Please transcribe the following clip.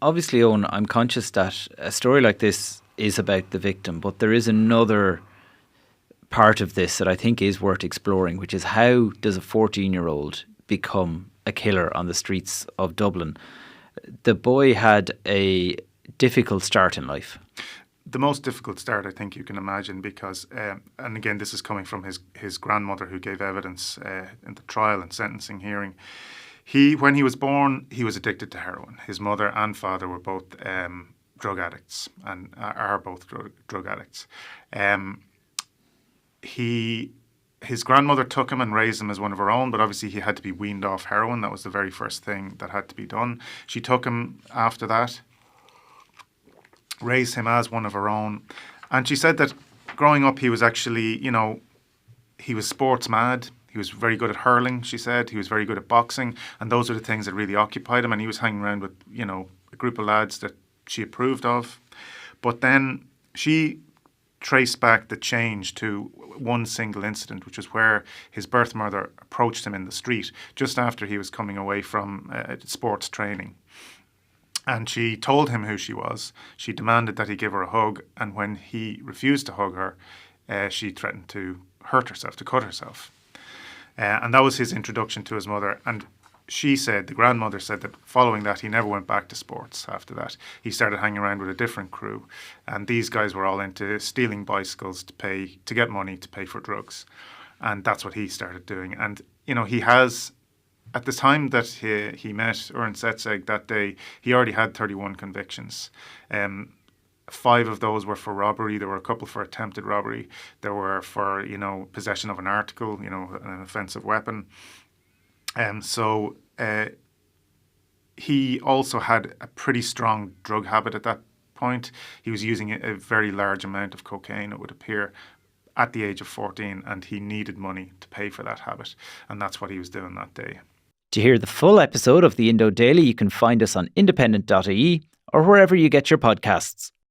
Obviously, Owen, I'm conscious that a story like this is about the victim, but there is another part of this that I think is worth exploring, which is how does a 14-year-old become a killer on the streets of Dublin? The boy had a difficult start in life. The most difficult start I think you can imagine because, and again, this is coming from his grandmother who gave evidence in the trial and sentencing hearing. When he was born, he was addicted to heroin. His mother and father were both drug addicts and are both drug addicts. His grandmother took him and raised him as one of her own, but obviously he had to be weaned off heroin. That was the very first thing that had to be done. She took him after that, raised him as one of her own. And she said that growing up, he was actually, he was sports mad. He was very good at hurling, she said. He was very good at boxing. And those are the things that really occupied him. And he was hanging around with, a group of lads that she approved of. But then she traced back the change to one single incident, which was where his birth mother approached him in the street just after he was coming away from sports training. And she told him who she was. She demanded that he give her a hug. And when he refused to hug her, she threatened to hurt herself, to cut herself. And that was his introduction to his mother. And she said, the grandmother said, that following that, he never went back to sports after that. He started hanging around with a different crew. And these guys were all into stealing bicycles to get money to pay for drugs. And that's what he started doing. And, he has, at the time that he met Uran Setseg that day, he already had 31 convictions. 5 of those were for robbery. There were a couple for attempted robbery. There were for, possession of an article, an offensive weapon. So he also had a pretty strong drug habit at that point. He was using a very large amount of cocaine, it would appear, at the age of 14, and he needed money to pay for that habit. And that's what he was doing that day. To hear the full episode of the Indo Daily, you can find us on independent.ie or wherever you get your podcasts.